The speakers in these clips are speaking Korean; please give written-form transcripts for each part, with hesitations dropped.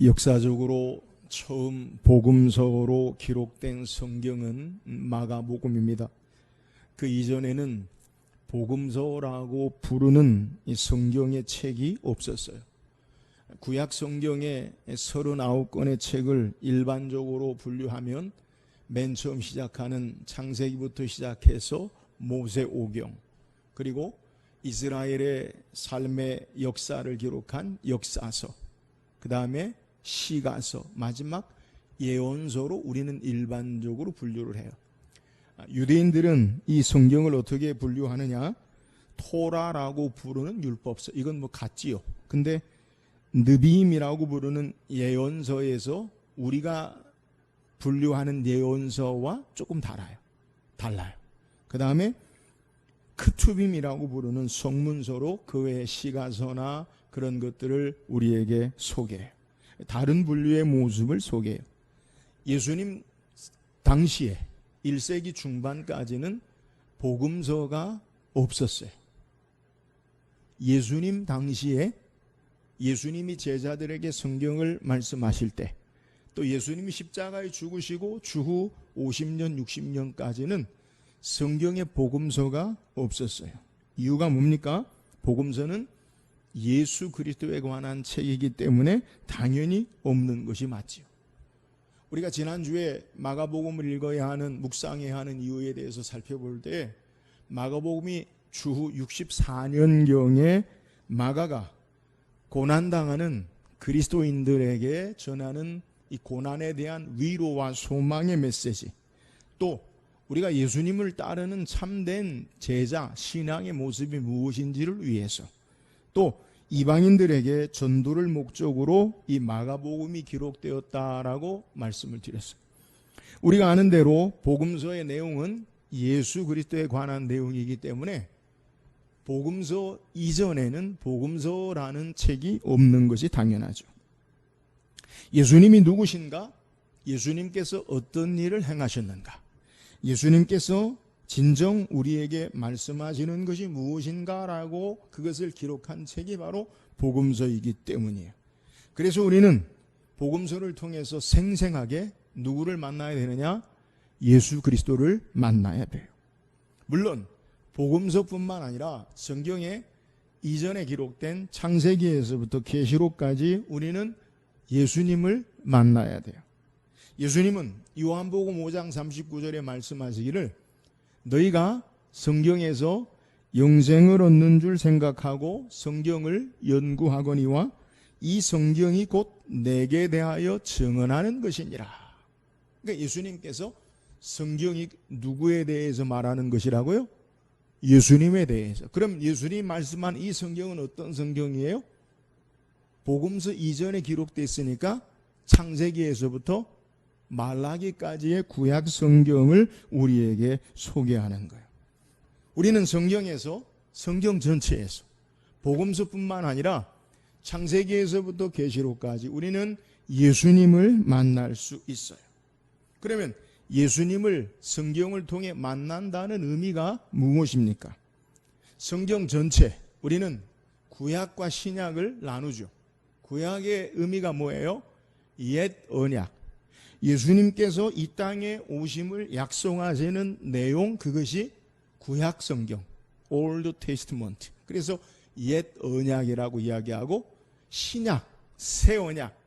역사적으로 처음 복음서로 기록된 성경은 마가복음입니다. 그 이전에는 복음서라고 부르는 이 성경의 책이 없었어요. 구약 성경의 39권의 책을 일반적으로 분류하면 맨 처음 시작하는 창세기부터 시작해서 모세오경, 그리고 이스라엘의 삶의 역사를 기록한 역사서, 그 다음에 시가서, 마지막 예언서로 우리는 일반적으로 분류를 해요. 유대인들은 이 성경을 어떻게 분류하느냐? 토라라고 부르는 율법서, 이건 뭐 같지요. 근데 느비임이라고 부르는 예언서에서 우리가 분류하는 예언서와 조금 달라요. 그 다음에 크투빔이라고 부르는 성문서로 그 외의 시가서나 그런 것들을 우리에게 소개해요. 다른 분류의 모습을 소개해요. 예수님 당시에 1세기 중반까지는 복음서가 없었어요. 예수님 당시에 예수님이 제자들에게 성경을 말씀하실 때, 또 예수님이 십자가에 죽으시고 주후 50년, 60년까지는 성경의 복음서가 없었어요. 이유가 뭡니까? 복음서는 예수 그리스도에 관한 책이기 때문에 당연히 없는 것이 맞지요. 우리가 지난주에 마가복음을 읽어야 하는, 묵상해야 하는 이유에 대해서 살펴볼 때, 마가복음이 주후 64년경에 마가가 고난당하는 그리스도인들에게 전하는 이 고난에 대한 위로와 소망의 메시지, 또 우리가 예수님을 따르는 참된 제자, 신앙의 모습이 무엇인지를 위해서, 또 이방인들에게 전도를 목적으로 이 마가복음이 기록되었다라고 말씀을 드렸어요. 우리가 아는 대로 복음서의 내용은 예수 그리스도에 관한 내용이기 때문에 복음서 이전에는 복음서라는 책이 없는 것이 당연하죠. 예수님이 누구신가? 예수님께서 어떤 일을 행하셨는가? 예수님께서 진정 우리에게 말씀하시는 것이 무엇인가라고 그것을 기록한 책이 바로 복음서이기 때문이에요. 그래서 우리는 복음서를 통해서 생생하게 누구를 만나야 되느냐? 예수 그리스도를 만나야 돼요. 물론 복음서뿐만 아니라 성경에 이전에 기록된 창세기에서부터 계시록까지 우리는 예수님을 만나야 돼요. 예수님은 요한복음 5장 39절에 말씀하시기를, 너희가 성경에서 영생을 얻는 줄 생각하고 성경을 연구하거니와 이 성경이 곧 내게 대하여 증언하는 것이니라. 그러니까 예수님께서 성경이 누구에 대해서 말하는 것이라고요? 예수님에 대해서. 그럼 예수님이 말씀한 이 성경은 어떤 성경이에요? 복음서 이전에 기록되어 있으니까 창세기에서부터 말라기까지의 구약 성경을 우리에게 소개하는 거예요. 우리는 성경에서, 성경 전체에서, 복음서뿐만 아니라 창세기에서부터 계시록까지 우리는 예수님을 만날 수 있어요. 그러면 예수님을 성경을 통해 만난다는 의미가 무엇입니까? 성경 전체, 우리는 구약과 신약을 나누죠. 구약의 의미가 뭐예요? 옛 언약. 예수님께서 이 땅에 오심을 약속하시는 내용, 그것이 구약 성경, Old Testament. 그래서 옛 언약이라고 이야기하고, 신약, 새 언약,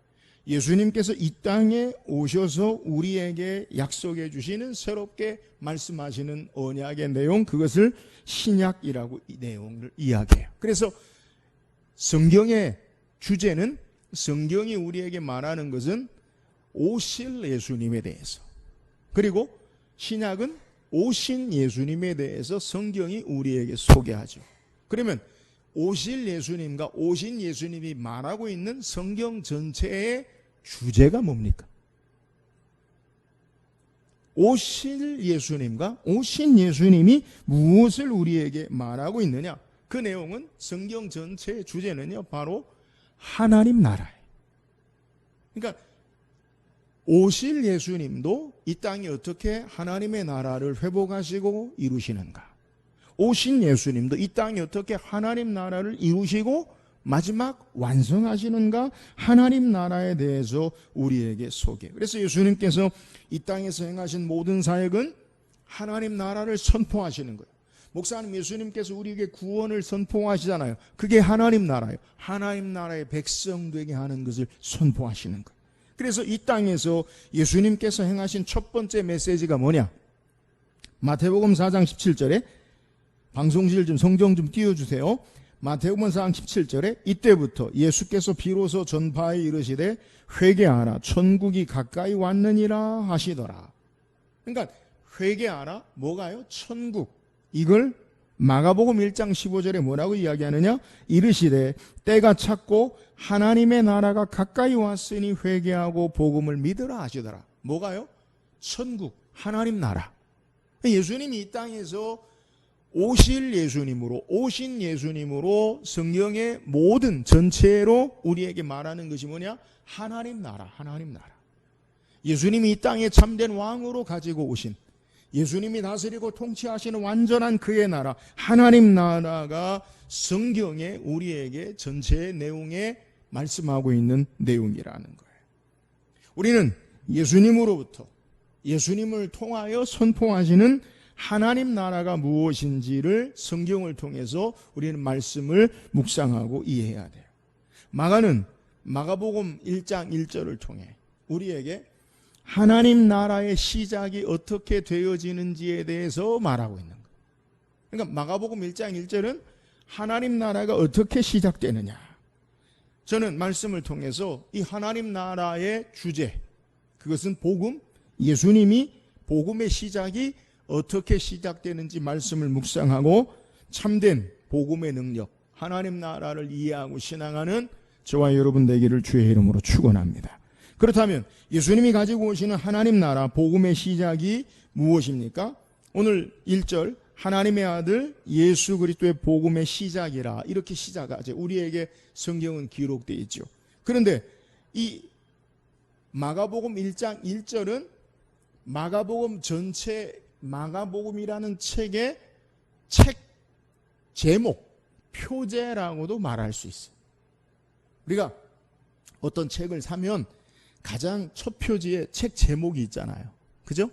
예수님께서 이 땅에 오셔서 우리에게 약속해 주시는, 새롭게 말씀하시는 언약의 내용, 그것을 신약이라고 이 내용을 이야기해요. 그래서 성경의 주제는, 성경이 우리에게 말하는 것은 오실 예수님에 대해서, 그리고 신약은 오신 예수님에 대해서 성경이 우리에게 소개하죠. 그러면 오실 예수님과 오신 예수님이 말하고 있는 성경 전체의 주제가 뭡니까? 오실 예수님과 오신 예수님이 무엇을 우리에게 말하고 있느냐? 그 내용은, 성경 전체의 주제는요, 바로 하나님 나라예요. 그러니까 오실 예수님도 이 땅에 어떻게 하나님의 나라를 회복하시고 이루시는가? 오신 예수님도 이 땅에 어떻게 하나님 나라를 이루시고 마지막 완성하시는가? 하나님 나라에 대해서 우리에게 소개. 그래서 예수님께서 이 땅에서 행하신 모든 사역은 하나님 나라를 선포하시는 거예요. 목사님, 예수님께서 우리에게 구원을 선포하시잖아요. 그게 하나님 나라예요. 하나님 나라의 백성 되게 하는 것을 선포하시는 거예요. 그래서 이 땅에서 예수님께서 행하신 첫 번째 메시지가 뭐냐? 마태복음 4장 17절에 방송실 좀 성경 좀 띄워주세요. 마태복음 4장 17절에 이때부터 예수께서 비로소 전파에 이르시되 회개하라 천국이 가까이 왔느니라 하시더라. 그러니까 회개하라 뭐가요? 천국. 이걸 마가복음 1장 15절에 뭐라고 이야기하느냐? 이르시되 때가 찼고 하나님의 나라가 가까이 왔으니 회개하고 복음을 믿으라 하시더라. 뭐가요? 천국, 하나님 나라. 예수님이 이 땅에서 오신 예수님으로 성경의 모든 전체로 우리에게 말하는 것이 뭐냐? 하나님 나라, 하나님 나라. 예수님이 이 땅에 참된 왕으로 가지고 오신, 예수님이 다스리고 통치하시는 완전한 그의 나라, 하나님 나라가 성경에 우리에게 전체의 내용에 말씀하고 있는 내용이라는 거예요. 우리는 예수님으로부터, 예수님을 통하여 선포하시는 하나님 나라가 무엇인지를 성경을 통해서 우리는 말씀을 묵상하고 이해해야 돼요. 마가는 마가복음 1장 1절을 통해 우리에게 하나님 나라의 시작이 어떻게 되어지는지에 대해서 말하고 있는 거예요. 그러니까 마가복음 1장 1절은 하나님 나라가 어떻게 시작되느냐. 저는 말씀을 통해서 이 하나님 나라의 주제, 그것은 복음, 예수님이 복음의 시작이 어떻게 시작되는지 말씀을 묵상하고 참된 복음의 능력, 하나님 나라를 이해하고 신앙하는 저와 여러분 되기를 주의 이름으로 축원합니다. 그렇다면 예수님이 가지고 오시는 하나님 나라 복음의 시작이 무엇입니까? 오늘 1절 하나님의 아들 예수 그리스도의 복음의 시작이라 이렇게 시작하죠. 우리에게 성경은 기록되어 있죠. 그런데 이 마가복음 1장 1절은 마가복음 전체, 마가복음이라는 책의 책 제목, 표제라고도 말할 수 있어요. 우리가 어떤 책을 사면 가장 첫 표지에 책 제목이 있잖아요. 그죠?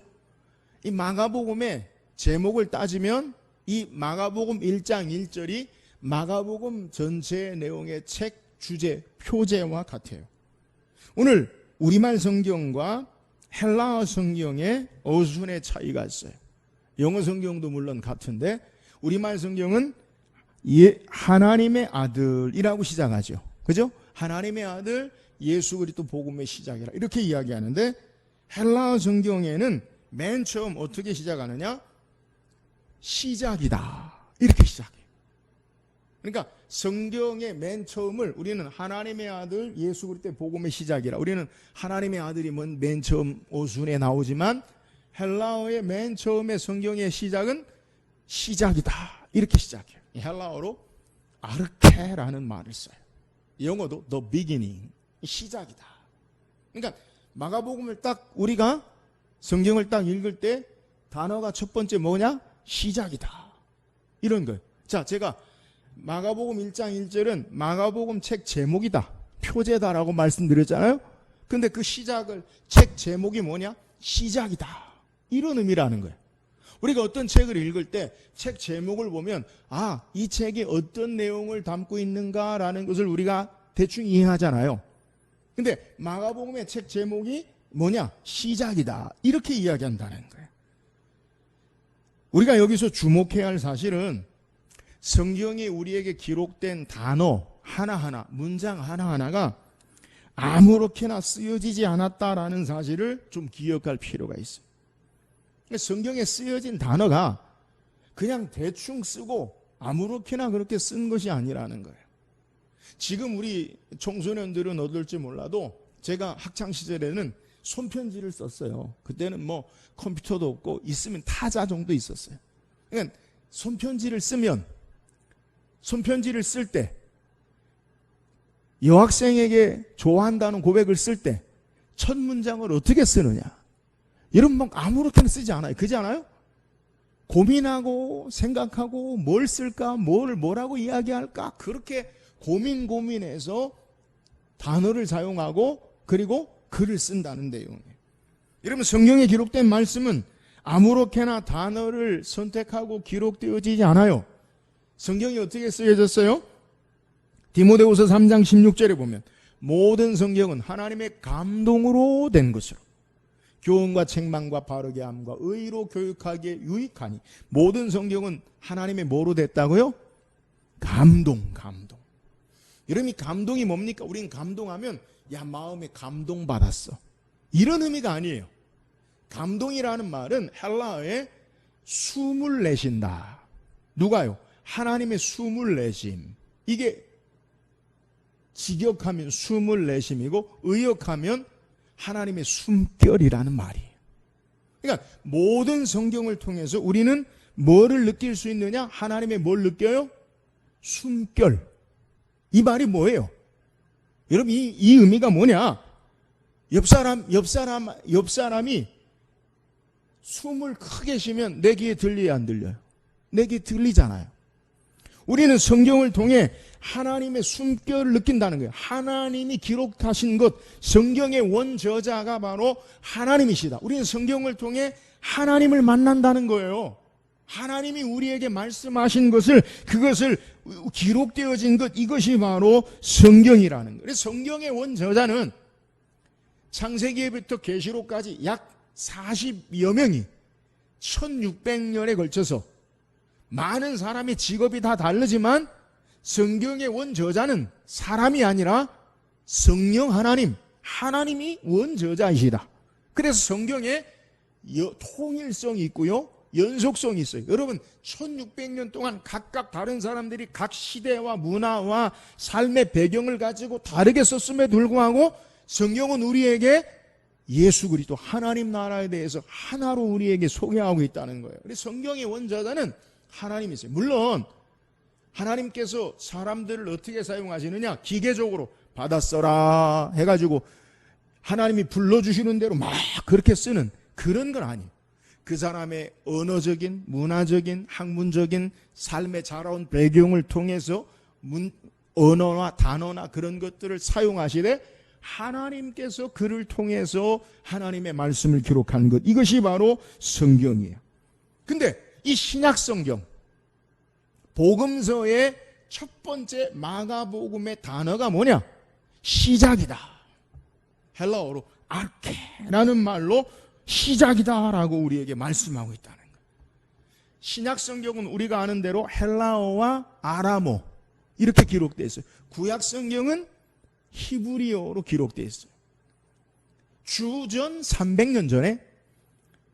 이 마가복음의 제목을 따지면 이 마가복음 1장 1절이 마가복음 전체의 내용의 책 주제, 표제와 같아요. 오늘 우리말 성경과 헬라어 성경의 어순의 차이가 있어요. 영어 성경도 물론 같은데 우리말 성경은 하나님의 아들이라고 시작하죠. 그죠? 하나님의 아들 예수 그리스도 복음의 시작이라 이렇게 이야기하는데 헬라어 성경에는 맨 처음 어떻게 시작하느냐? 시작이다 이렇게 시작해요. 그러니까 성경의 맨 처음을 우리는 하나님의 아들 예수 그리스도의 복음의 시작이라, 우리는 하나님의 아들이 맨 처음 어순에 나오지만 헬라어의 맨 처음의 성경의 시작은 시작이다 이렇게 시작해요. 헬라어로 아르케라는 말을 써요. 영어도 the beginning, 시작이다. 그러니까 마가복음을 딱 우리가 성경을 딱 읽을 때 단어가 첫 번째 뭐냐? 시작이다 이런 거예요. 자, 제가 마가복음 1장 1절은 마가복음 책 제목이다, 표제다라고 말씀드렸잖아요. 근데 그 시작을, 책 제목이 뭐냐? 시작이다 이런 의미라는 거예요. 우리가 어떤 책을 읽을 때 책 제목을 보면 이 책이 어떤 내용을 담고 있는가라는 것을 우리가 대충 이해하잖아요. 근데 마가복음의 책 제목이 뭐냐? 시작이다 이렇게 이야기한다는 거예요. 우리가 여기서 주목해야 할 사실은 성경에 우리에게 기록된 단어 하나하나, 문장 하나하나가 아무렇게나 쓰여지지 않았다라는 사실을 좀 기억할 필요가 있어요. 성경에 쓰여진 단어가 그냥 대충 쓰고 아무렇게나 그렇게 쓴 것이 아니라는 거예요. 지금 우리 청소년들은 어떨지 몰라도 제가 학창시절에는 손편지를 썼어요. 그때는 뭐 컴퓨터도 없고 있으면 타자 정도 있었어요. 그러니까 손편지를 쓸 때 여학생에게 좋아한다는 고백을 쓸 때 첫 문장을 어떻게 쓰느냐? 이런 막 아무렇게나 쓰지 않아요. 그렇지 않아요? 고민하고 생각하고 뭘 쓸까, 뭐라고 이야기할까, 그렇게 고민해서 단어를 사용하고 그리고 글을 쓴다는 내용이에요. 여러분, 성경에 기록된 말씀은 아무렇게나 단어를 선택하고 기록되어지지 않아요. 성경이 어떻게 쓰여졌어요? 디모데후서 3장 16절에 보면 모든 성경은 하나님의 감동으로 된 것으로 교훈과 책망과 바르게 함과 의로 교육하기에 유익하니. 모든 성경은 하나님의 뭐로 됐다고요? 감동. 여러분, 이 감동이 뭡니까? 우린 감동하면 야, 마음에 감동받았어, 이런 의미가 아니에요. 감동이라는 말은 헬라어에 숨을 내쉰다. 누가요? 하나님의 숨을 내심. 이게 직역하면 숨을 내심이고 의역하면 하나님의 숨결이라는 말이에요. 그러니까 모든 성경을 통해서 우리는 뭐를 느낄 수 있느냐? 하나님의 뭘 느껴요? 숨결. 이 말이 뭐예요? 여러분, 이 의미가 뭐냐? 옆 사람이 숨을 크게 쉬면 내 귀에 들려요, 안 들려요? 내 귀에 들리잖아요. 우리는 성경을 통해 하나님의 숨결을 느낀다는 거예요. 하나님이 기록하신 것, 성경의 원저자가 바로 하나님이시다. 우리는 성경을 통해 하나님을 만난다는 거예요. 하나님이 우리에게 말씀하신 것을, 그것을 기록되어진 것, 이것이 바로 성경이라는 거예요. 그래서 성경의 원저자는 창세기부터 계시록까지 약 40여 명이 1600년에 걸쳐서 많은 사람의 직업이 다 다르지만 성경의 원저자는 사람이 아니라 성령 하나님이 원저자이시다. 그래서 성경에 통일성이 있고요, 연속성이 있어요. 여러분, 1600년 동안 각각 다른 사람들이 각 시대와 문화와 삶의 배경을 가지고 다르게 썼음에 불구하고 성경은 우리에게 예수 그리스도 하나님 나라에 대해서 하나로 우리에게 소개하고 있다는 거예요. 그래서 성경의 원저자는 하나님이세요. 물론 하나님께서 사람들을 어떻게 사용하시느냐? 기계적으로 받아 써라 해가지고 하나님이 불러주시는 대로 막 그렇게 쓰는 그런 건 아니에요. 그 사람의 언어적인, 문화적인, 학문적인 삶에 자라온 배경을 통해서 언어나 단어나 그런 것들을 사용하시되 하나님께서 그를 통해서 하나님의 말씀을 기록한 것, 이것이 바로 성경이에요. 근데 이 신약 성경 복음서의 첫 번째 마가복음의 단어가 뭐냐? 시작이다. 헬라어로 아르케라는 말로 시작이다라고 우리에게 말씀하고 있다는 거예요. 신약 성경은 우리가 아는 대로 헬라어와 아람어 이렇게 기록되어 있어요. 구약 성경은 히브리어로 기록되어 있어요. 주전 300년 전에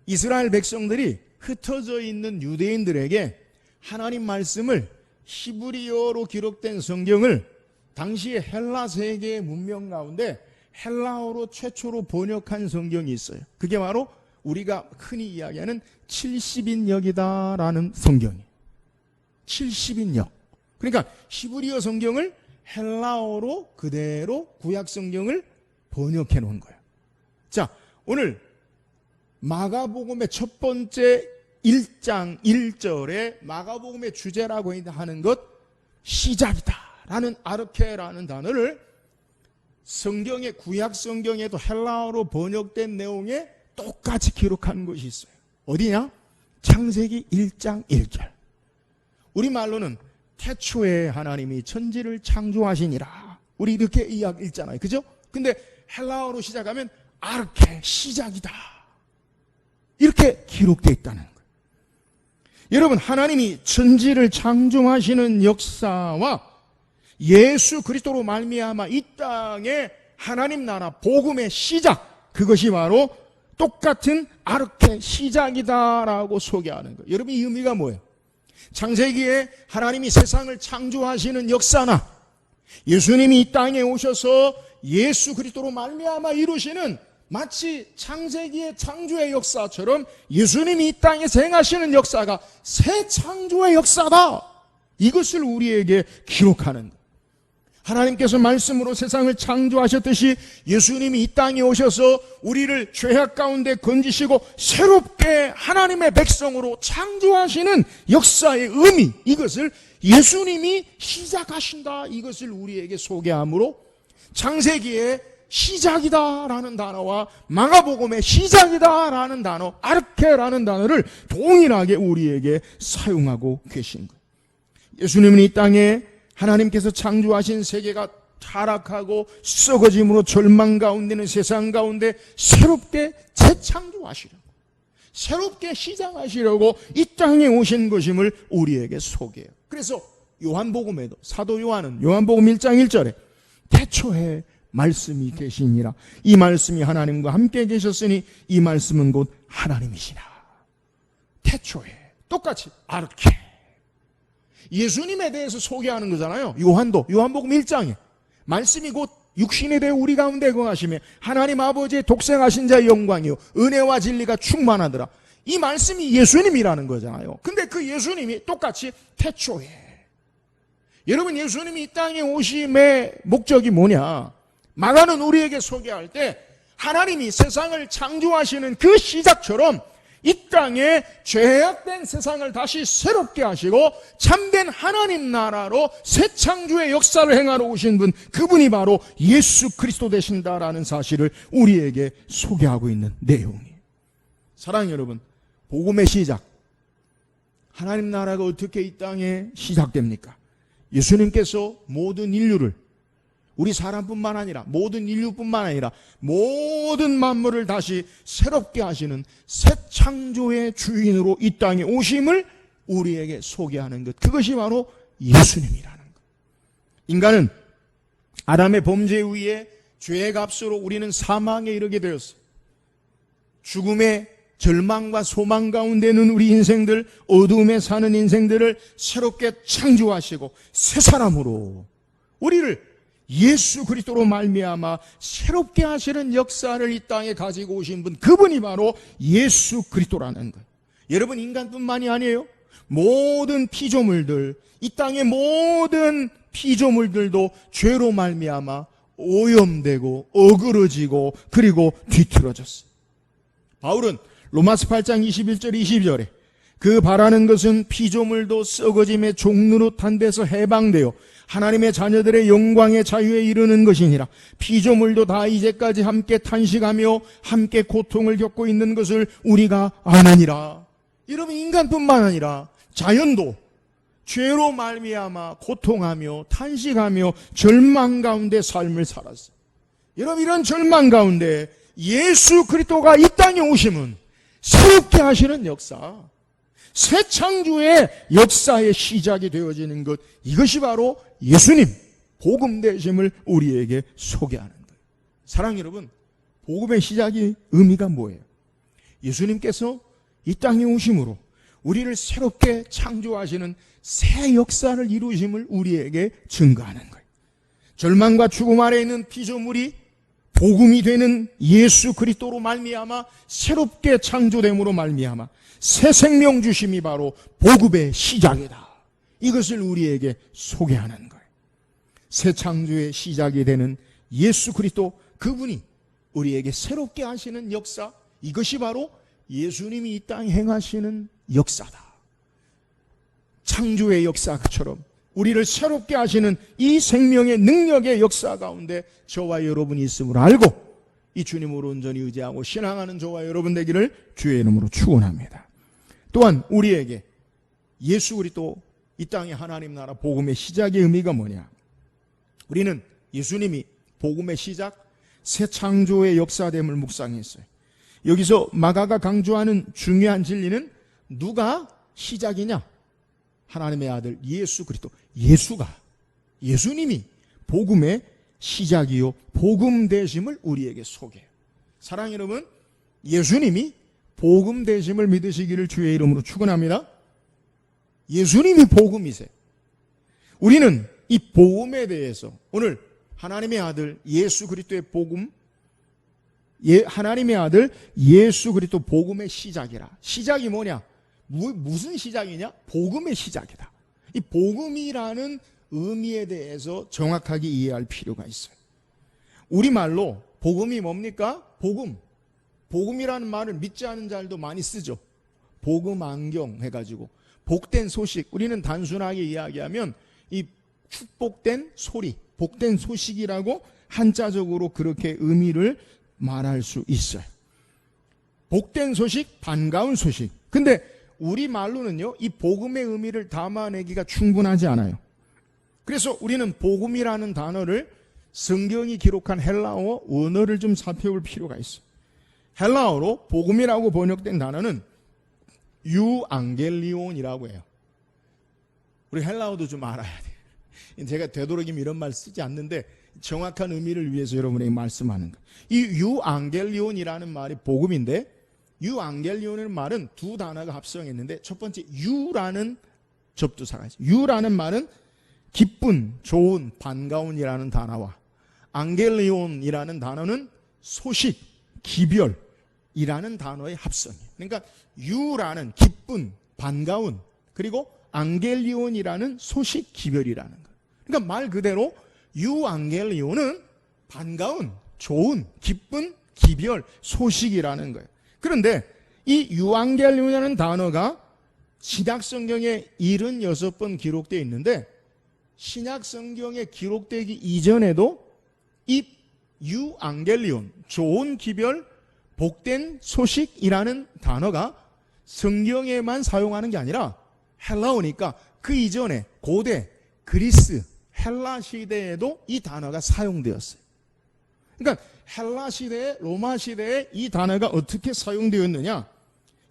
이스라엘 백성들이 흩어져 있는 유대인들에게 하나님 말씀을 히브리어로 기록된 성경을 당시에 헬라 세계의 문명 가운데 헬라어로 최초로 번역한 성경이 있어요. 그게 바로 우리가 흔히 이야기하는 70인역이다라는 성경이에요. 70인역. 그러니까 히브리어 성경을 헬라어로 그대로 구약 성경을 번역해 놓은 거예요. 자, 오늘 마가복음의 첫 번째 1장 1절에 마가복음의 주제라고 하는 것, 시작이다라는 아르케라는 단어를 성경의 구약 성경에도 헬라어로 번역된 내용에 똑같이 기록한 것이 있어요. 어디냐? 창세기 1장 1절. 우리말로는 태초에 하나님이 천지를 창조하시니라. 우리 이렇게 이야기 읽잖아요. 그죠? 근데 헬라어로 시작하면 아르케, 시작이다. 이렇게 기록되어 있다는 거예요. 여러분, 하나님이 천지를 창조하시는 역사와 예수 그리스도로 말미암아 이 땅에 하나님 나라 복음의 시작, 그것이 바로 똑같은 아르케, 시작이다라고 소개하는 거예요. 여러분, 이 의미가 뭐예요? 창세기에 하나님이 세상을 창조하시는 역사나 예수님이 이 땅에 오셔서 예수 그리스도로 말미암아 이루시는 마치 창세기의 창조의 역사처럼 예수님이 이 땅에 행하시는 역사가 새 창조의 역사다. 이것을 우리에게 기록하는 거예요. 하나님께서 말씀으로 세상을 창조하셨듯이 예수님이 이 땅에 오셔서 우리를 죄악 가운데 건지시고 새롭게 하나님의 백성으로 창조하시는 역사의 의미, 이것을 예수님이 시작하신다, 이것을 우리에게 소개하므로 창세기에 시작이다라는 단어와 마가복음의 시작이다라는 단어, 아르케라는 단어를 동일하게 우리에게 사용하고 계신 거예요. 예수님은 이 땅에 하나님께서 창조하신 세계가 타락하고 썩어짐으로 절망 가운데 있는 세상 가운데 새롭게 재창조하시려고, 새롭게 시작하시려고 이 땅에 오신 것임을 우리에게 소개해요. 그래서 요한복음에도 사도 요한은 요한복음 1장 1절에 태초에 말씀이 계시니라, 이 말씀이 하나님과 함께 계셨으니 이 말씀은 곧 하나님이시라. 태초에 똑같이 아르케, 예수님에 대해서 소개하는 거잖아요. 요한도 요한복음 1장에 말씀이 곧 육신이 되어 우리 가운데 거하시며 하나님 아버지의 독생하신 자의 영광이요 은혜와 진리가 충만하더라. 이 말씀이 예수님이라는 거잖아요. 근데 그 예수님이 똑같이 태초에, 여러분 예수님이 이 땅에 오심의 목적이 뭐냐? 마가는 우리에게 소개할 때 하나님이 세상을 창조하시는 그 시작처럼 이 땅에 죄악된 세상을 다시 새롭게 하시고 참된 하나님 나라로 새 창조의 역사를 행하러 오신 분, 그분이 바로 예수 그리스도 되신다라는 사실을 우리에게 소개하고 있는 내용이에요. 사랑하는 여러분, 복음의 시작, 하나님 나라가 어떻게 이 땅에 시작됩니까? 예수님께서 모든 인류를, 우리 사람뿐만 아니라 모든 인류뿐만 아니라 모든 만물을 다시 새롭게 하시는 새 창조의 주인으로 이 땅에 오심을 우리에게 소개하는 것, 그것이 바로 예수님이라는 것. 인간은 아담의 범죄 후에 죄의 값으로 우리는 사망에 이르게 되었어요. 죽음의 절망과 소망 가운데는 우리 인생들, 어두움에 사는 인생들을 새롭게 창조하시고 새 사람으로 우리를 예수 그리스도로 말미암아 새롭게 하시는 역사를 이 땅에 가지고 오신 분, 그분이 바로 예수 그리스도라는 거예요. 여러분, 인간뿐만이 아니에요. 모든 피조물들, 이 땅의 모든 피조물들도 죄로 말미암아 오염되고 어그러지고 그리고 뒤틀어졌어요. 바울은 로마서 8장 21절 22절에 그 바라는 것은 피조물도 썩어짐의 종노릇한 데서 해방되어 하나님의 자녀들의 영광의 자유에 이르는 것이니라. 피조물도 다 이제까지 함께 탄식하며 함께 고통을 겪고 있는 것을 우리가 아느니라. 여러분, 인간뿐만 아니라 자연도 죄로 말미암아 고통하며 탄식하며 절망 가운데 삶을 살았어요. 여러분, 이런 절망 가운데 예수 그리스도가 이 땅에 오심은 새롭게 하시는 역사, 새 창조의 역사의 시작이 되어지는 것, 이것이 바로 예수님 복음 되심을 우리에게 소개하는 거예요. 사랑하는 여러분, 복음의 시작이 의미가 뭐예요? 예수님께서 이 땅에 오심으로 우리를 새롭게 창조하시는 새 역사를 이루심을 우리에게 증거하는 거예요. 절망과 죽음 아래 있는 피조물이 복음이 되는 예수 그리스도로 말미암아 새롭게 창조됨으로 말미암아 새 생명 주심이 바로 복음의 시작이다. 이것을 우리에게 소개하는 거예요. 새 창조의 시작이 되는 예수 그리스도, 그분이 우리에게 새롭게 하시는 역사, 이것이 바로 예수님이 이 땅에 행하시는 역사다. 창조의 역사처럼 우리를 새롭게 하시는 이 생명의 능력의 역사 가운데 저와 여러분이 있음을 알고 이 주님을 온전히 의지하고 신앙하는 저와 여러분 되기를 주의 이름으로 축원합니다. 또한 우리에게 예수 그리스도 이 땅의 하나님 나라 복음의 시작의 의미가 뭐냐? 우리는 예수님이 복음의 시작, 새 창조의 역사됨을 묵상했어요. 여기서 마가가 강조하는 중요한 진리는 누가 시작이냐? 하나님의 아들 예수 그리스도, 예수님이 복음의 시작이요 복음 되심을 우리에게 소개해요. 사랑하는 여러분, 예수님이 복음 되심을 믿으시기를 주의 이름으로 축원합니다. 예수님이 복음이세요. 우리는 이 복음에 대해서 오늘 하나님의 아들 예수 그리스도의 복음, 하나님의 아들 예수 그리스도 복음의 시작이라. 시작이 뭐냐? 무슨 시작이냐? 복음의 시작이다. 이 복음이라는 의미에 대해서 정확하게 이해할 필요가 있어요. 우리말로 복음이 뭡니까? 복음. 복음이라는 말을 믿지 않은 자들도 많이 쓰죠. 복음 안경 해가지고 복된 소식. 우리는 단순하게 이야기하면 이 축복된 소리, 복된 소식이라고 한자적으로 그렇게 의미를 말할 수 있어요. 복된 소식, 반가운 소식. 근데 우리말로는요, 이 복음의 의미를 담아내기가 충분하지 않아요. 그래서 우리는 복음이라는 단어를 성경이 기록한 헬라어 원어를 좀 살펴볼 필요가 있어요. 헬라어로 복음이라고 번역된 단어는 유앙겔리온이라고 해요. 우리 헬라어도 좀 알아야 돼요. 제가 되도록이면 이런 말 쓰지 않는데 정확한 의미를 위해서 여러분에게 말씀하는 거예요. 이 유앙겔리온이라는 말이 복음인데, 유앙겔리온이라는 말은 두 단어가 합성했는데, 첫 번째 유라는 접두사가 있어요. 유라는 말은 기쁜, 좋은, 반가운이라는 단어와 앙겔리온이라는 단어는 소식, 기별이라는 단어의 합성이에요. 그러니까 유라는 기쁜, 반가운, 그리고 앙겔리온이라는 소식, 기별이라는 거예요. 그러니까 말 그대로 유앙겔리온은 반가운, 좋은, 기쁜, 기별, 소식이라는 거예요. 그런데 이 유앙겔리온이라는 단어가 신약 성경에 76번 기록되어 있는데, 신약 성경에 기록되기 이전에도 이 유앙겔리온, 좋은 기별, 복된 소식이라는 단어가 성경에만 사용하는 게 아니라 헬라어니까 그 이전에 고대 그리스, 헬라 시대에도 이 단어가 사용되었어요. 그러니까 헬라 시대에, 로마 시대에 이 단어가 어떻게 사용되었느냐?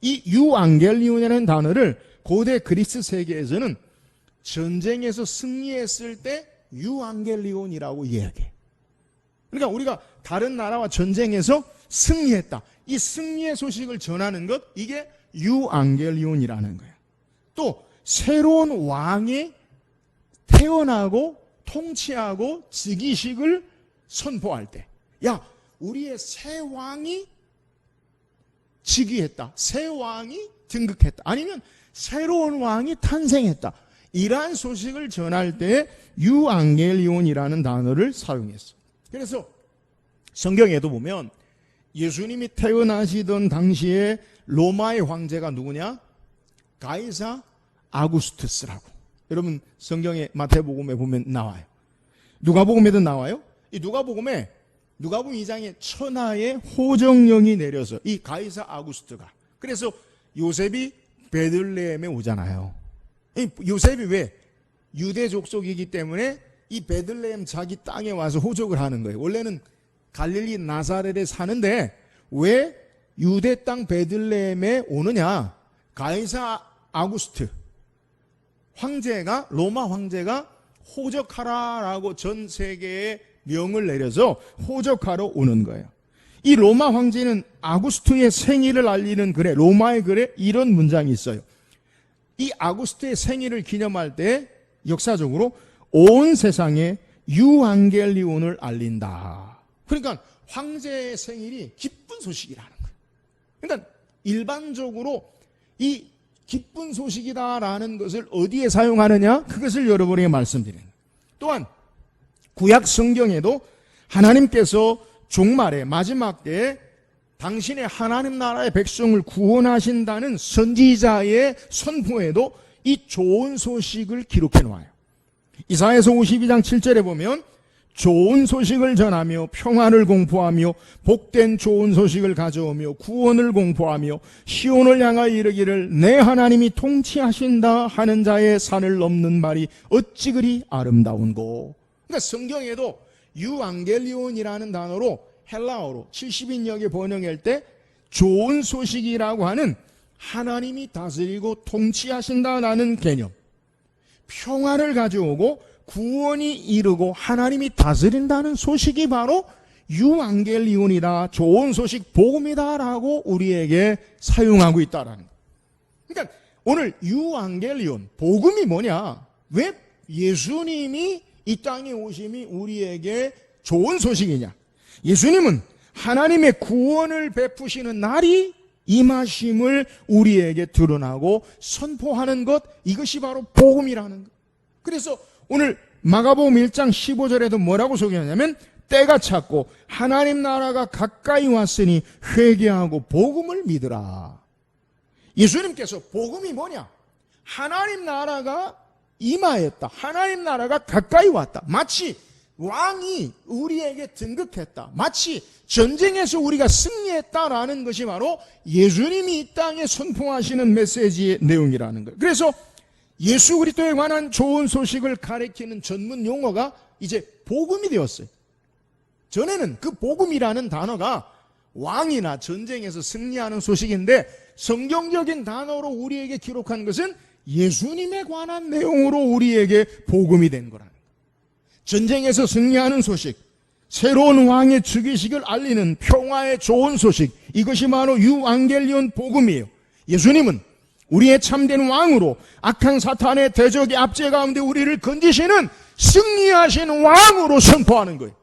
이 유앙겔리온이라는 단어를 고대 그리스 세계에서는 전쟁에서 승리했을 때 유앙겔리온이라고 이야기해. 그러니까 우리가 다른 나라와 전쟁에서 승리했다. 이 승리의 소식을 전하는 것, 이게 유앙겔리온이라는 거예요. 또 새로운 왕이 태어나고 통치하고 즉위식을 선포할 때, 야, 우리의 새 왕이 즉위했다. 새 왕이 등극했다. 아니면 새로운 왕이 탄생했다. 이러한 소식을 전할 때 유앙겔리온이라는 단어를 사용했어요. 그래서 성경에도 보면 예수님이 태어나시던 당시에 로마의 황제가 누구냐? 가이사 아구스투스라고. 여러분 성경에 마태복음에 보면 나와요. 누가복음에도 나와요. 이 누가복음 2장에 천하의 호정령이 내려서 이 가이사 아구스트가, 그래서 요셉이 베들레헴에 오잖아요. 요셉이 왜? 유대 족속이기 때문에 이 베들레헴 자기 땅에 와서 호적을 하는 거예요. 원래는 갈릴리 나사렛에 사는데 왜 유대 땅 베들레헴에 오느냐? 가이사 아구스트 황제가, 로마 황제가 호적하라라고 전 세계에 명을 내려서 호적하러 오는 거예요. 이 로마 황제는 아구스트의 생일을 알리는 글에, 로마의 글에 이런 문장이 있어요. 이 아구스트의 생일을 기념할 때 역사적으로 온 세상에 유앙겔리온을 알린다. 그러니까 황제의 생일이 기쁜 소식이라는 거예요. 그러니까 일반적으로 이 기쁜 소식이다라는 것을 어디에 사용하느냐? 그것을 여러분에게 말씀드리는 거예요. 또한 구약 성경에도 하나님께서 종말에, 마지막 때에 당신의 하나님 나라의 백성을 구원하신다는 선지자의 선포에도 이 좋은 소식을 기록해 놓아요. 이사야서 52장 7절에 보면 좋은 소식을 전하며 평화를 공포하며 복된 좋은 소식을 가져오며 구원을 공포하며 시온을 향하여 이르기를 내 하나님이 통치하신다 하는 자의 산을 넘는 말이 어찌 그리 아름다운고. 그러니까 성경에도 유앙겔리온이라는 단어로 헬라어로 70인역에 번역할 때 좋은 소식이라고 하는 하나님이 다스리고 통치하신다라는 개념, 평화를 가져오고 구원이 이르고 하나님이 다스린다는 소식이 바로 유앙겔리온이다, 좋은 소식, 복음이다라고 우리에게 사용하고 있다라는 거예요. 그러니까 오늘 유앙겔리온, 복음이 뭐냐? 왜 예수님이 이 땅에 오심이 우리에게 좋은 소식이냐? 예수님은 하나님의 구원을 베푸시는 날이 임하심을 우리에게 드러나고 선포하는 것, 이것이 바로 복음이라는 것. 그래서 오늘 마가복음 1장 15절에도 뭐라고 소개하냐면 때가 찼고 하나님 나라가 가까이 왔으니 회개하고 복음을 믿으라. 예수님께서 복음이 뭐냐? 하나님 나라가 임하였다. 하나님 나라가 가까이 왔다. 마치 왕이 우리에게 등극했다. 마치 전쟁에서 우리가 승리했다라는 것이 바로 예수님이 이 땅에 선포하시는 메시지의 내용이라는 거예요. 그래서 예수 그리스도에 관한 좋은 소식을 가리키는 전문 용어가 이제 복음이 되었어요. 전에는 그 복음이라는 단어가 왕이나 전쟁에서 승리하는 소식인데 성경적인 단어로 우리에게 기록한 것은 예수님에 관한 내용으로 우리에게 복음이 된 거라는 거예요. 전쟁에서 승리하는 소식, 새로운 왕의 즉위식을 알리는 평화의 좋은 소식, 이것이 바로 유앙겔리온 복음이에요. 예수님은 우리의 참된 왕으로 악한 사탄의 대적의 압제 가운데 우리를 건지시는 승리하신 왕으로 선포하는 거예요.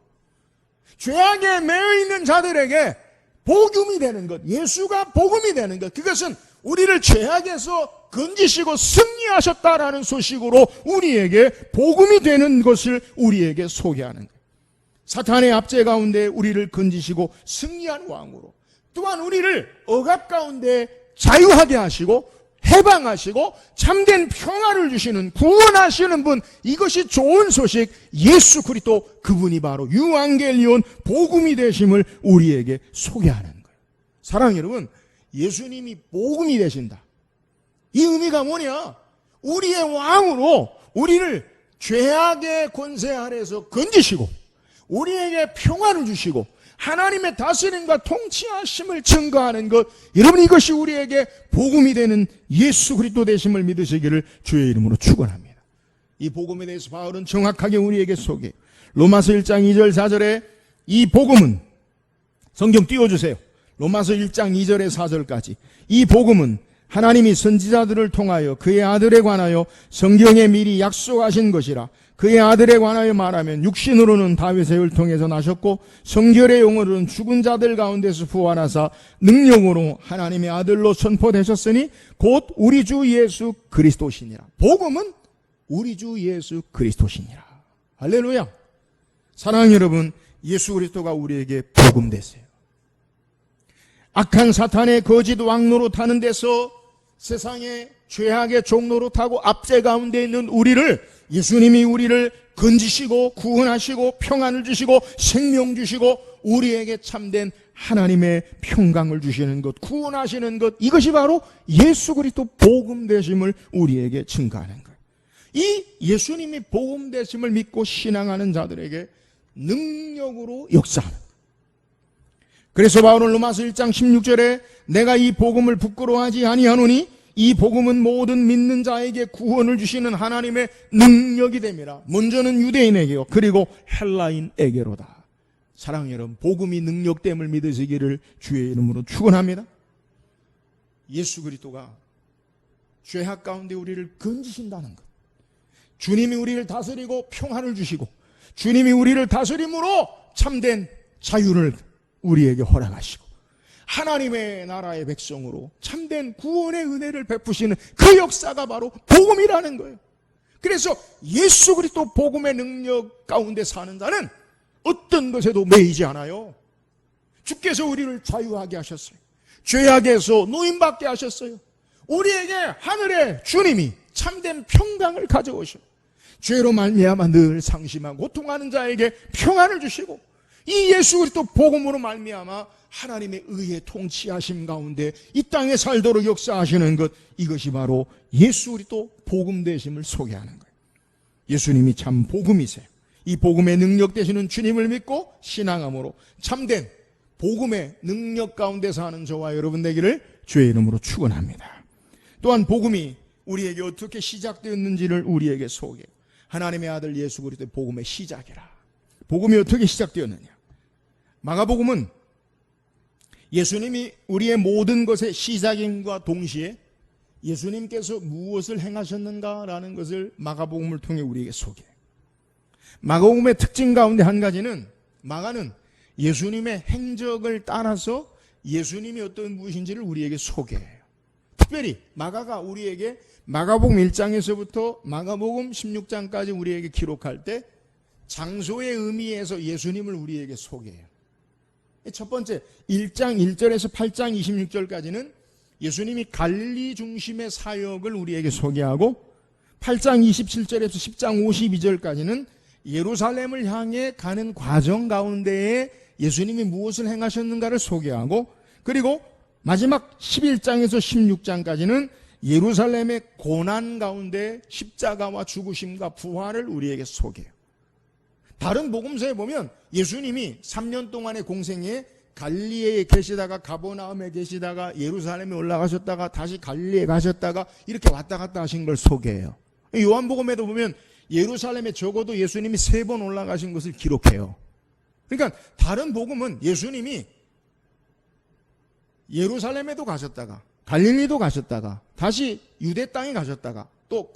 죄악에 매여 있는 자들에게 복음이 되는 것, 예수가 복음이 되는 것, 그것은 우리를 죄악에서 건지시고 승리하셨다라는 소식으로 우리에게 복음이 되는 것을 우리에게 소개하는 거예요. 사탄의 압제 가운데 우리를 건지시고 승리한 왕으로, 또한 우리를 억압 가운데 자유하게 하시고 해방하시고 참된 평화를 주시는 구원하시는 분, 이것이 좋은 소식, 예수 그리스도, 그분이 바로 유앙겔리온 복음이 되심을 우리에게 소개하는 거예요. 사랑하는 여러분, 예수님이 복음이 되신다. 이 의미가 뭐냐? 우리의 왕으로 우리를 죄악의 권세 아래에서 건지시고 우리에게 평화를 주시고 하나님의 다스림과 통치하심을 증거하는 것, 여러분, 이것이 우리에게 복음이 되는 예수 그리스도 되심을 믿으시기를 주의 이름으로 축원합니다. 이 복음에 대해서 바울은 정확하게 우리에게 소개해요. 로마서 1장 2절 4절에 이 복음은, 성경 띄워주세요. 로마서 1장 2절에 4절까지 이 복음은 하나님이 선지자들을 통하여 그의 아들에 관하여 성경에 미리 약속하신 것이라. 그의 아들에 관하여 말하면 육신으로는 다윗의 혈통에서 나셨고 성결의 영으로는 죽은 자들 가운데서 부활하사 능력으로 하나님의 아들로 선포되셨으니 곧 우리 주 예수 그리스도시니라. 복음은 우리 주 예수 그리스도시니라. 할렐루야. 사랑하는 여러분, 예수 그리스도가 우리에게 복음 되세요. 악한 사탄의 거짓 왕노로 타는 데서 세상의 죄악의 종로로 타고 압제 가운데 있는 우리를, 예수님이 우리를 건지시고 구원하시고 평안을 주시고 생명 주시고 우리에게 참된 하나님의 평강을 주시는 것, 구원하시는 것, 이것이 바로 예수 그리스도 복음 되심을 우리에게 증거하는 거예요. 이 예수님이 복음 되심을 믿고 신앙하는 자들에게 능력으로 역사하는 거예요. 그래서 바울은 로마서 1장 16절에 내가 이 복음을 부끄러워하지 아니하노니 이 복음은 모든 믿는 자에게 구원을 주시는 하나님의 능력이 됨이라. 먼저는 유대인에게요, 그리고 헬라인에게로다. 사랑하는 여러분, 복음이 능력됨을 믿으시기를 주의 이름으로 축원합니다. 예수 그리스도가 죄악 가운데 우리를 건지신다는 것, 주님이 우리를 다스리고 평안을 주시고 주님이 우리를 다스림으로 참된 자유를 우리에게 허락하시고 하나님의 나라의 백성으로 참된 구원의 은혜를 베푸시는 그 역사가 바로 복음이라는 거예요. 그래서 예수 그리스도 복음의 능력 가운데 사는 자는 어떤 것에도 매이지 않아요. 주께서 우리를 자유하게 하셨어요. 죄악에서 노임받게 하셨어요. 우리에게 하늘의 주님이 참된 평강을 가져오셔 죄로 말미암아 늘 상심하고 고통하는 자에게 평안을 주시고 이 예수 그리스도 복음으로 말미암아 하나님의 의의 통치하심 가운데 이 땅에 살도록 역사하시는 것, 이것이 바로 예수 그리스도 복음 되심을 소개하는 거예요. 예수님이 참 복음이세요. 이 복음의 능력 되시는 주님을 믿고 신앙함으로 참된 복음의 능력 가운데 사는 저와 여러분 되기를 주의 이름으로 축원합니다. 또한 복음이 우리에게 어떻게 시작되었는지를 우리에게 소개해요. 하나님의 아들 예수 그리스도의 복음의 시작이라. 복음이 어떻게 시작되었느냐? 마가복음은 예수님이 우리의 모든 것의 시작임과 동시에 예수님께서 무엇을 행하셨는가라는 것을 마가복음을 통해 우리에게 소개해요. 마가복음의 특징 가운데 한 가지는, 마가는 예수님의 행적을 따라서 예수님이 어떤 무엇인지를 우리에게 소개해요. 특별히 마가가 우리에게 마가복음 1장에서부터 마가복음 16장까지 우리에게 기록할 때 장소의 의미에서 예수님을 우리에게 소개해요. 첫 번째 1장 1절에서 8장 26절까지는 예수님이 갈릴리 중심의 사역을 우리에게 소개하고 8장 27절에서 10장 52절까지는 예루살렘을 향해 가는 과정 가운데에 예수님이 무엇을 행하셨는가를 소개하고, 그리고 마지막 11장에서 16장까지는 예루살렘의 고난 가운데 십자가와 죽으심과 부활을 우리에게 소개해요. 다른 복음서에 보면 예수님이 3년 동안의 공생에 갈릴리에 계시다가 가버나움에 계시다가 예루살렘에 올라가셨다가 다시 갈릴리에 가셨다가 이렇게 왔다 갔다 하신 걸 소개해요. 요한복음에도 보면 예루살렘에 적어도 예수님이 3번 올라가신 것을 기록해요. 그러니까 다른 복음은 예수님이 예루살렘에도 가셨다가 갈릴리도 가셨다가 다시 유대 땅에 가셨다가 또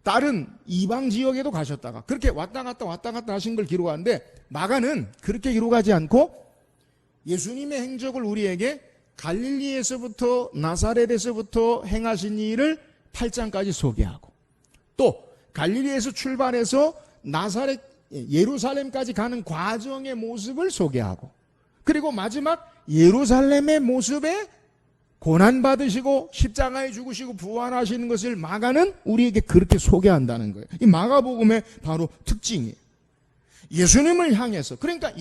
다른 이방 지역에도 가셨다가 그렇게 왔다 갔다 하신 걸 기록하는데, 마가는 그렇게 기록하지 않고 예수님의 행적을 우리에게 갈릴리에서부터 나사렛에서부터 행하신 일을 8장까지 소개하고, 또 갈릴리에서 출발해서 나사렛 예루살렘까지 가는 과정의 모습을 소개하고, 그리고 마지막 예루살렘의 모습에 고난받으시고 십자가에 죽으시고 부활하시는 것을 마가는 우리에게 그렇게 소개한다는 거예요. 이 마가복음의 바로 특징이에요. 예수님을 향해서, 그러니까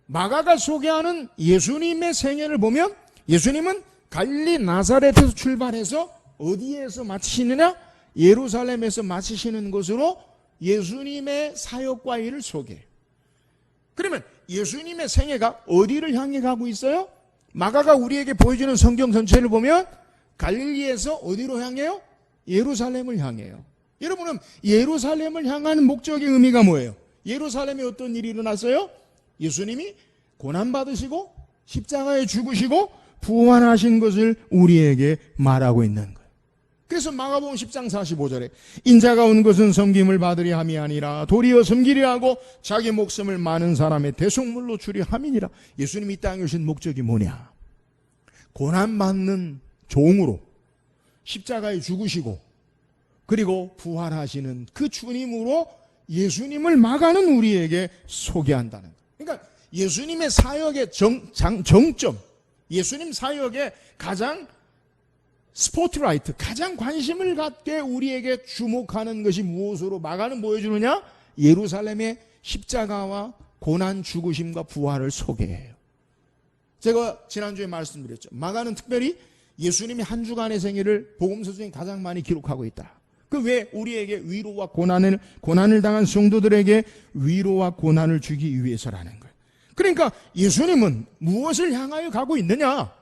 마가가 소개하는 예수님의 생애를 보면 예수님은 갈릴리 나사렛에서 출발해서 어디에서 마치시느냐? 예루살렘에서 마치시는 것으로 예수님의 사역과 일을 소개해요. 그러면 예수님의 생애가 어디를 향해 가고 있어요? 마가가 우리에게 보여주는 성경 전체를 보면 갈릴리에서 어디로 향해요? 예루살렘을 향해요. 여러분은 예루살렘을 향하는 목적의 의미가 뭐예요? 예루살렘에 어떤 일이 일어났어요? 예수님이 고난받으시고 십자가에 죽으시고 부활하신 것을 우리에게 말하고 있는 거예요. 그래서 마가복음 10장 45절에 인자가 온 것은 섬김을 받으려 함이 아니라 도리어 섬기려 하고 자기 목숨을 많은 사람의 대속물로 주려 함이니라. 예수님이 이 땅에 오신 목적이 뭐냐? 고난받는 종으로 십자가에 죽으시고 그리고 부활하시는 그 주님으로 예수님을 마가는 우리에게 소개한다는 거예요. 그러니까 예수님의 사역의 정점, 예수님 사역의 가장 스포트라이트, 가장 관심을 갖게 우리에게 주목하는 것이 무엇으로 마가는 보여주느냐? 예루살렘의 십자가와 고난, 죽으심과 부활을 소개해요. 제가 지난주에 말씀드렸죠. 마가는 특별히 예수님이 한 주간의 생애를 복음서 중에 가장 많이 기록하고 있다. 그 왜 우리에게 위로와 고난을 당한 성도들에게 위로와 고난을 주기 위해서라는 거예요. 그러니까 예수님은 무엇을 향하여 가고 있느냐?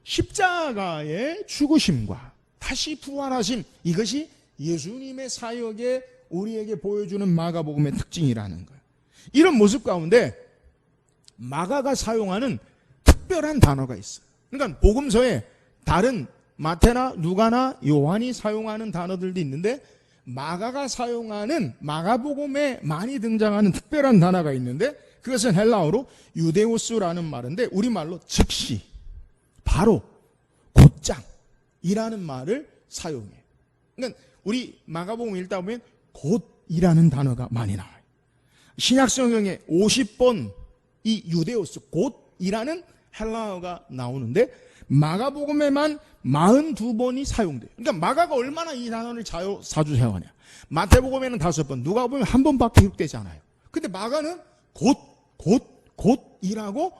십자가의 죽으심과 다시 부활하심, 이것이 예수님의 사역에 우리에게 보여주는 마가복음의 특징이라는 거예요. 이런 모습 가운데 마가가 사용하는 특별한 단어가 있어요. 그러니까 복음서에 다른 마태나 누가나 요한이 사용하는 단어들도 있는데 마가가 사용하는 마가복음에 많이 등장하는 특별한 단어가 있는데 그것은 헬라어로 유데오스라는 말인데 우리말로 즉시, 바로, 곧장이라는 말을 사용해요. 그러니까 우리 마가복음 읽다 보면 곧이라는 단어가 많이 나와요. 신약성경에 50번 이 유데오스, 곧이라는 헬라어가 나오는데 마가복음에만 42번이 사용돼요. 그러니까 마가가 얼마나 이 단어를 자주 사용하냐. 마태복음에는 5번, 누가복음에 1번밖에 기록되지 않아요. 근데 마가는 곧이라고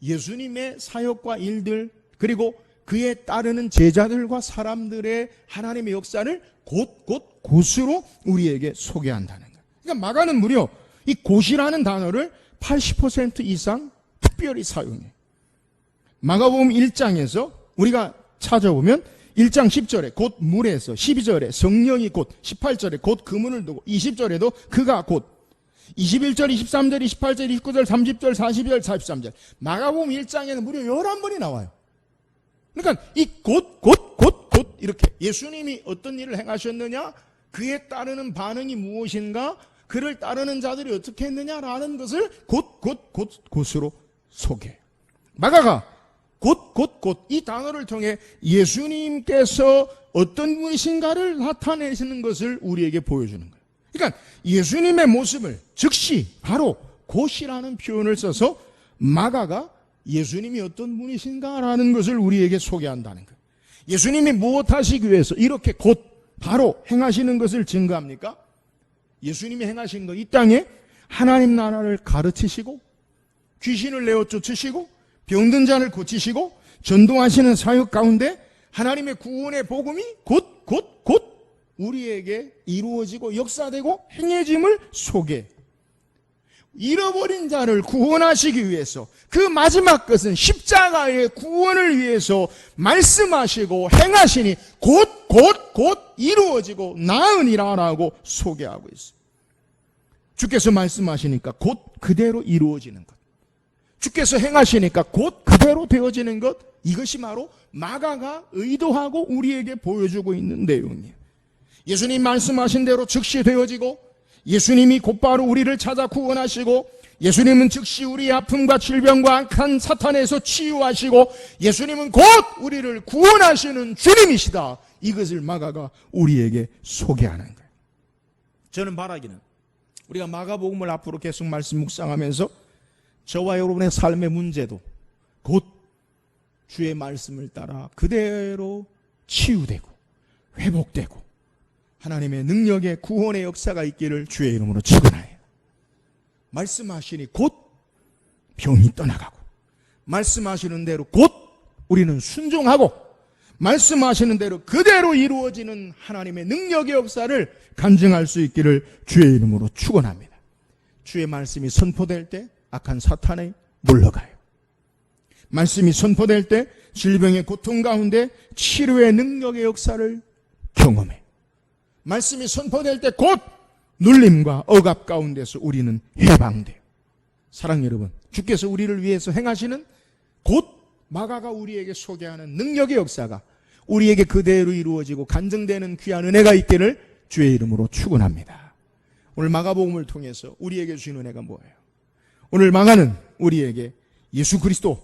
예수님의 사역과 일들 그리고 그에 따르는 제자들과 사람들의 하나님의 역사를 곧으로 우리에게 소개한다는 거예요. 그러니까 마가는 무려 이 곧이라는 단어를 80% 이상 특별히 사용해요. 마가복음 1장에서 우리가 찾아보면 1장 10절에 곧 물에서, 12절에 성령이 곧, 18절에 곧 그문을 두고, 20절에도 그가 곧, 21절, 23절, 28절, 29절, 30절, 40절, 43절. 마가복음 1장에는 무려 11번이 나와요. 그러니까 이 곧 이렇게 예수님이 어떤 일을 행하셨느냐, 그에 따르는 반응이 무엇인가, 그를 따르는 자들이 어떻게 했느냐라는 것을 곧으로 소개해요. 마가가 곧 이 단어를 통해 예수님께서 어떤 분이신가를 나타내시는 것을 우리에게 보여주는 거예요. 그러니까 예수님의 모습을 즉시 바로 곧이라는 표현을 써서 마가가 예수님이 어떤 분이신가라는 것을 우리에게 소개한다는 거예요. 예수님이 무엇 하시기 위해서 이렇게 곧 바로 행하시는 것을 증거합니까? 예수님이 행하신 것, 이 땅에 하나님 나라를 가르치시고 귀신을 내어 쫓으시고 병든 자를 고치시고 전도하시는 사역 가운데 하나님의 구원의 복음이 곧 우리에게 이루어지고 역사되고 행해짐을 소개. 잃어버린 자를 구원하시기 위해서 그 마지막 것은 십자가의 구원을 위해서 말씀하시고 행하시니 곧 이루어지고 나으니라라고 소개하고 있어요. 주께서 말씀하시니까 곧 그대로 이루어지는 것. 주께서 행하시니까 곧 그대로 되어지는 것. 이것이 바로 마가가 의도하고 우리에게 보여주고 있는 내용이에요. 예수님 말씀하신 대로 즉시 되어지고 예수님이 곧바로 우리를 찾아 구원하시고 예수님은 즉시 우리의 아픔과 질병과 악한 사탄에서 치유하시고 예수님은 곧 우리를 구원하시는 주님이시다. 이것을 마가가 우리에게 소개하는 거예요. 저는 바라기는 우리가 마가복음을 앞으로 계속 말씀 묵상하면서 저와 여러분의 삶의 문제도 곧 주의 말씀을 따라 그대로 치유되고 회복되고 하나님의 능력의 구원의 역사가 있기를 주의 이름으로 축원하여요. 말씀하시니 곧 병이 떠나가고 말씀하시는 대로 곧 우리는 순종하고 말씀하시는 대로 그대로 이루어지는 하나님의 능력의 역사를 간증할 수 있기를 주의 이름으로 축원합니다. 주의 말씀이 선포될 때 악한 사탄에 물러가요. 말씀이 선포될 때 질병의 고통 가운데 치료의 능력의 역사를 경험해요. 말씀이 선포될 때 곧 눌림과 억압 가운데서 우리는 해방돼요. 사랑 여러분, 주께서 우리를 위해서 행하시는 곧 마가가 우리에게 소개하는 능력의 역사가 우리에게 그대로 이루어지고 간증되는 귀한 은혜가 있기를 주의 이름으로 축원합니다. 오늘 마가복음을 통해서 우리에게 주신 은혜가 뭐예요? 오늘 마가는 우리에게 예수 그리스도,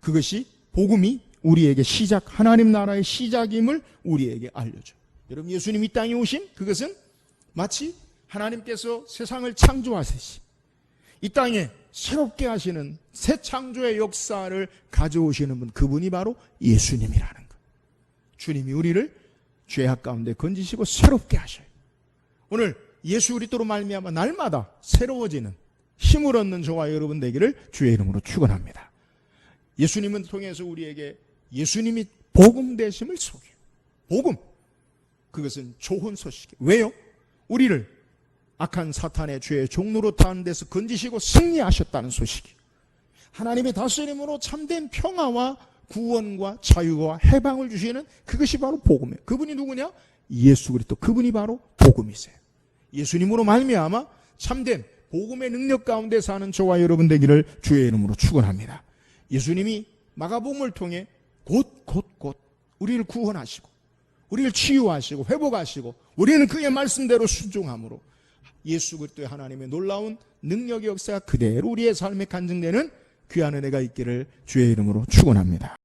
그것이 복음이 우리에게 시작, 하나님 나라의 시작임을 우리에게 알려줘요. 여러분, 예수님 이 땅에 오신 그것은 마치 하나님께서 세상을 창조하듯이 이 땅에 새롭게 하시는 새 창조의 역사를 가져오시는 분, 그분이 바로 예수님이라는 것. 주님이 우리를 죄악 가운데 건지시고 새롭게 하셔요. 오늘 예수 그리스도로 말미암아 날마다 새로워지는 힘을 얻는 저와 여러분 되기를 주의 이름으로 축원합니다. 예수님은 통해서 우리에게 예수님이 복음 되심을 소개해요. 복음, 그것은 좋은 소식이에요. 왜요? 우리를 악한 사탄의 죄의 종로로 타는 데서 건지시고 승리하셨다는 소식이에요. 하나님의 다스림으로 참된 평화와 구원과 자유와 해방을 주시는 그것이 바로 복음이에요. 그분이 누구냐? 예수 그리스도. 그분이 바로 복음이세요. 예수님으로 말미암아 참된 복음의 능력 가운데 사는 저와 여러분 되기를 주의 이름으로 축원합니다. 예수님이 마가복음을 통해 곧 우리를 구원하시고 우리를 치유하시고 회복하시고 우리는 그의 말씀대로 순종함으로 예수 그리스도의 하나님의 놀라운 능력의 역사가 그대로 우리의 삶에 간증되는 귀한 은혜가 있기를 주의 이름으로 축원합니다.